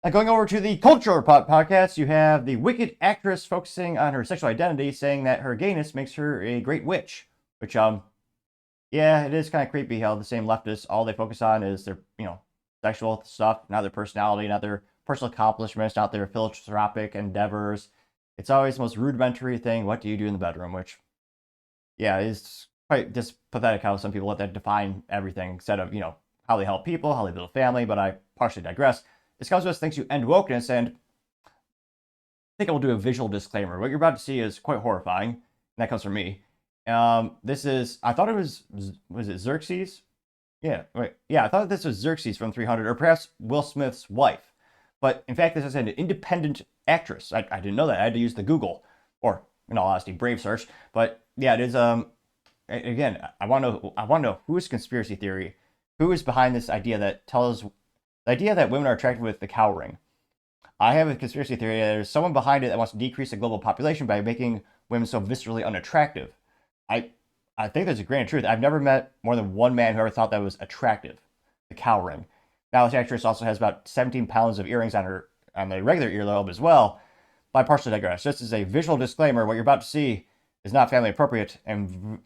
Going over to the Culture podcast, you have the Wicked actress focusing on her sexual identity, saying that her gayness makes her a great witch. Which, yeah, it is kind of creepy how the same leftists, all they focus on is their, sexual stuff, not their personality, not their personal accomplishments, not their philanthropic endeavors. It's always the most rudimentary thing. What do you do in the bedroom? Which, yeah, is quite just pathetic how some people let that define everything instead of, how they help people, how they build a family. But I partially digress. This comes with thinks you end wokeness, and I think I will do a visual disclaimer. What you're about to see is quite horrifying, and that comes from me. This is, I thought it was it Xerxes? Yeah, wait, yeah, I thought this was Xerxes from 300, or perhaps Will Smith's wife. But in fact, this is an independent actress. I didn't know that. I had to use the Google, or in all honesty, Brave search. But yeah, it is. Again, I want to know who is conspiracy theory, who is behind this idea that tells the idea that women are attracted with the cow ring. I have a conspiracy theory that there's someone behind it that wants to decrease the global population by making women so viscerally unattractive. I I think there's a grain of truth. I've never met more than one man who ever thought that was attractive. The cow ring. Now, this actress also has about 17 pounds of earrings on the regular earlobe as well. But I partially digress. Just as a visual disclaimer, what you're about to see is not family appropriate, and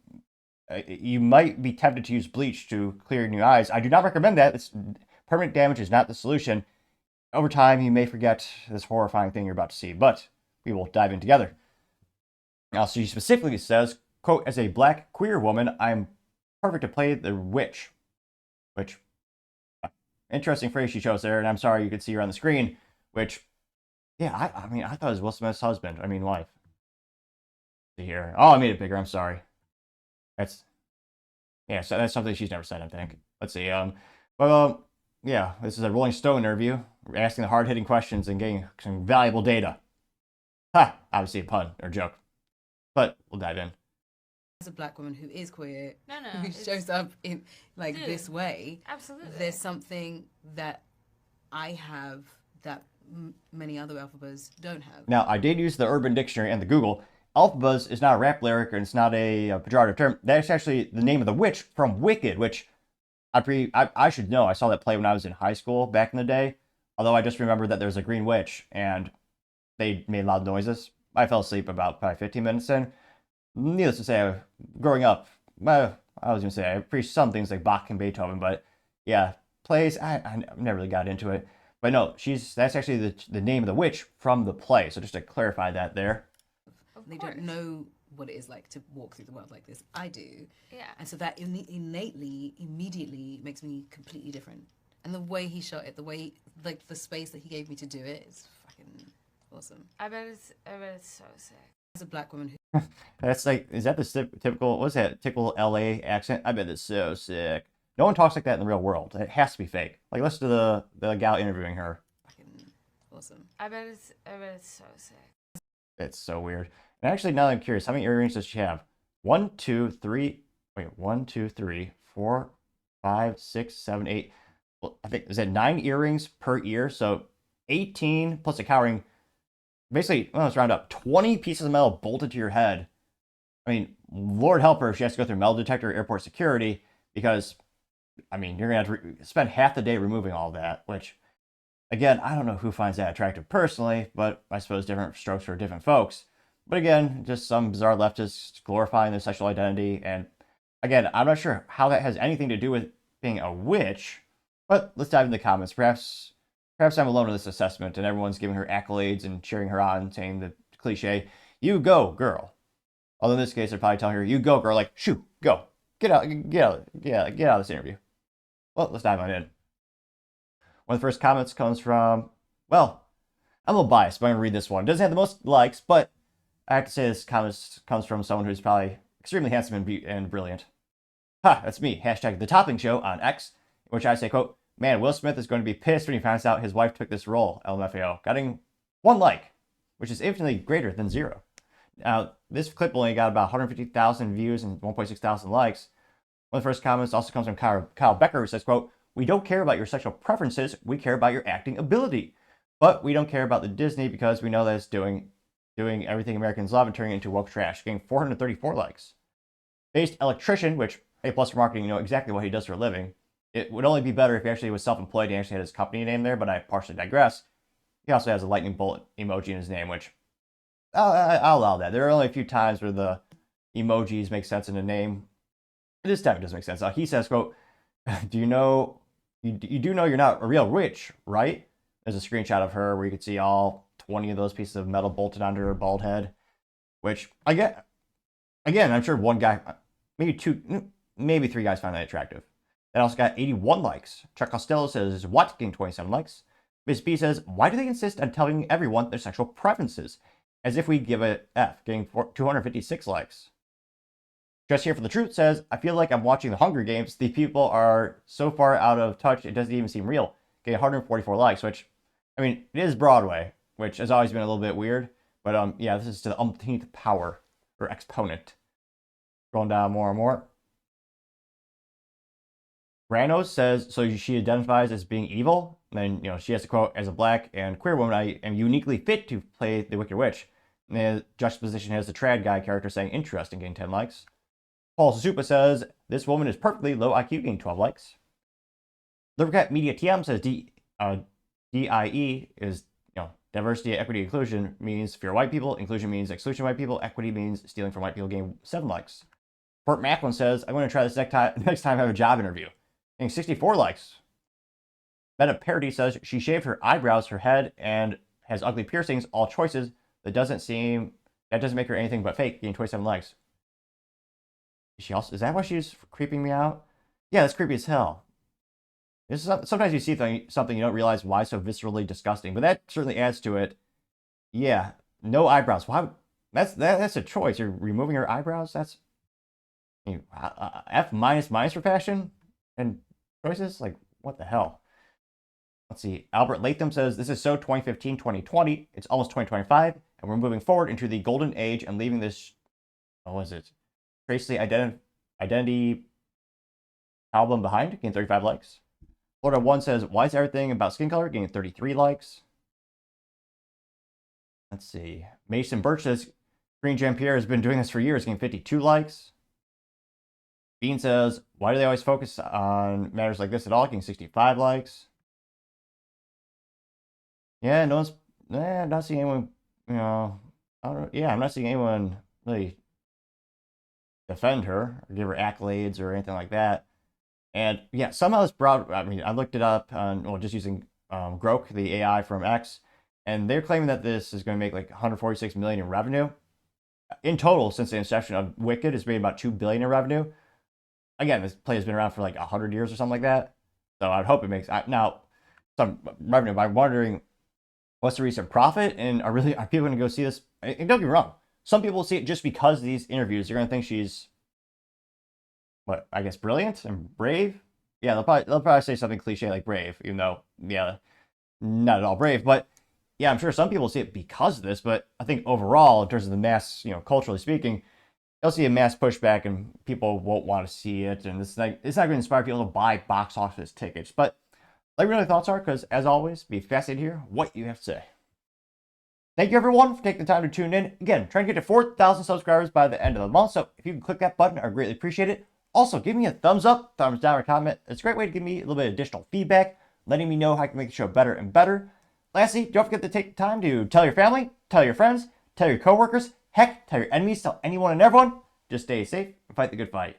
you might be tempted to use bleach to clear your new eyes. I do not recommend that. Permanent damage is not the solution. Over time, you may forget this horrifying thing you're about to see, but we will dive in together. Now, she specifically says, quote, as a black queer woman, I'm perfect to play the witch. Which, interesting phrase she chose there, and I'm sorry you could see her on the screen, which, yeah, I mean, I thought it was Will Smith's husband. I mean, wife. See here. Oh, I made it bigger. I'm sorry. That's, yeah, so that's something she's never said, I think. Let's see. Yeah, this is a Rolling Stone interview. We're asking the hard-hitting questions and getting some valuable data. Ha! Obviously a pun or joke. But we'll dive in. As a black woman who is queer, No, who shows up in this way, absolutely. there's something that I have that many other alphabas don't have. Now, I did use the Urban Dictionary and the Google. Alphabas is not a rap lyric and it's not a pejorative term. That's actually the name of the witch from Wicked, which I should know. I saw that play when I was in high school back in the day. Although I just remember that there was a green witch and they made loud noises. I fell asleep about probably 15 minutes in. Needless to say, growing up, I was going to say I appreciate some things like Bach and Beethoven, but yeah, plays, I never really got into it. But no, that's actually the name of the witch from the play. So just to clarify that there. They don't know what it is like to walk through the world like this. I do. Yeah. And so that immediately makes me completely different. And the way he shot it, the way, like, the space that he gave me to do it is fucking awesome. I bet it's so sick. As a black woman who... That's like, is that the typical, what's that, typical LA accent? I bet it's so sick. No one talks like that in the real world. It has to be fake. Like, listen to the gal interviewing her. Fucking awesome. I bet it's so sick. It's so weird. And actually, now that I'm curious, how many earrings does she have? 1, 2, 3, 4, 5, 6, 7, 8. Well, I think, is that 9 earrings per ear? So 18 plus a cowring. Basically, well, let's round up. 20 pieces of metal bolted to your head. I mean, Lord help her if she has to go through metal detector airport security because, I mean, you're going to have to spend half the day removing all that, which, again, I don't know who finds that attractive personally, but I suppose different strokes for different folks. But again, just some bizarre leftists glorifying their sexual identity. And again, I'm not sure how that has anything to do with being a witch, but let's dive into the comments. Perhaps I'm alone in this assessment and everyone's giving her accolades and cheering her on, saying the cliche, you go, girl. Although in this case, they're probably telling her, you go, girl, like, shoo, go. Get out of this interview. Well, let's dive on in. One of the first comments comes from, well, I'm a little biased, but I'm going to read this one. It doesn't have the most likes, but I have to say this comment comes from someone who's probably extremely handsome and brilliant. Ha, that's me. Hashtag The Topping Show on X, in which I say, quote, man, Will Smith is going to be pissed when he finds out his wife took this role, LMFAO. Getting 1 like, which is infinitely greater than 0. Now, this clip only got about 150,000 views and 1.6 thousand likes. One of the first comments also comes from Kyle Becker, who says, quote, we don't care about your sexual preferences, we care about your acting ability. But we don't care about the Disney because we know that it's doing everything Americans love and turning it into woke trash, getting 434 likes. Based electrician, which, A+ for marketing, you know exactly what he does for a living. It would only be better if he actually was self-employed and actually had his company name there, but I partially digress. He also has a lightning bolt emoji in his name, which I'll allow that. There are only a few times where the emojis make sense in a name. This time it doesn't make sense. He says, quote, do you know, you do know you're not a real witch, right? There's a screenshot of her where you can see all 20 of those pieces of metal bolted onto her bald head, which I get. Again, I'm sure one guy, maybe two, maybe three guys find that attractive. That also got 81 likes. Chuck Costello says, what? Getting 27 likes. Miss B says, why do they insist on telling everyone their sexual preferences? As if we give a F, getting 256 likes. Just Here for the Truth says, I feel like I'm watching the Hunger Games. The people are so far out of touch, it doesn't even seem real. Getting 144 likes, which, I mean, it is Broadway, which has always been a little bit weird. But yeah, this is to the umpteenth power, or exponent. Scrolling down more and more. Granos says, so she identifies as being evil. And then, she has to quote, as a black and queer woman, I am uniquely fit to play the Wicked Witch. And the juxtaposition has the trad guy character saying, interesting, getting 10 likes. Paul Susupa says, this woman is perfectly low IQ, getting 12 likes. Livercat Media TM says, DIE is, diversity, equity, inclusion means fear white people. Inclusion means exclusion of white people. Equity means stealing from white people, getting 7 likes. Fort Macklin says, I'm going to try this next time I have a job interview. Getting 64 likes. Meta Parody says, she shaved her eyebrows, her head, and has ugly piercings, all choices. That doesn't make her anything but fake, getting 27 likes. Is that why she's creeping me out? Yeah, that's creepy as hell. Sometimes you see something you don't realize why it's so viscerally disgusting, but that certainly adds to it. Yeah, no eyebrows. Why? That's a choice. You're removing her eyebrows. That's F minus for fashion and choices. Like, what the hell? Let's see. Albert Latham says, this is so 2015, 2020. It's almost 2025, and we're moving forward into the golden age and leaving this, what was it? Tracy Identity album behind, getting 35 likes. Florida 1 says, why is everything about skin color, getting 33 likes. Let's see. Mason Birch says, Green Jean-Pierre has been doing this for years, getting 52 likes. Bean says, why do they always focus on matters like this at all, getting 65 likes. Yeah, I'm not seeing anyone, I'm not seeing anyone really defend her or give her accolades or anything like that. And yeah, somehow this I looked it up on, just using Grok, the AI from X, and they're claiming that this is going to make like 146 million in revenue. In total, since the inception of Wicked, it's made about 2 billion in revenue. Again, this play has been around for like 100 years or something like that. So I'd hope it makes now some revenue. But I'm wondering, what's the recent profit? And are people going to go see this? And don't get me wrong, some people see it just because of these interviews. They're going to think she's, brilliant and brave. Yeah, they'll probably say something cliche like brave, even though, yeah, not at all brave. But yeah, I'm sure some people see it because of this. But I think overall, in terms of the mass, culturally speaking, you'll see a mass pushback and people won't want to see it. And it's not going to inspire people to buy box office tickets. But let me know your thoughts are, because as always, be fascinated to hear what you have to say. Thank you, everyone, for taking the time to tune in. Again, trying to get to 4,000 subscribers by the end of the month. So if you can click that button, I greatly appreciate it. Also, give me a thumbs up, thumbs down, or comment. It's a great way to give me a little bit of additional feedback, letting me know how I can make the show better and better. Lastly, don't forget to take the time to tell your family, tell your friends, tell your coworkers, heck, tell your enemies, tell anyone and everyone. Just stay safe and fight the good fight.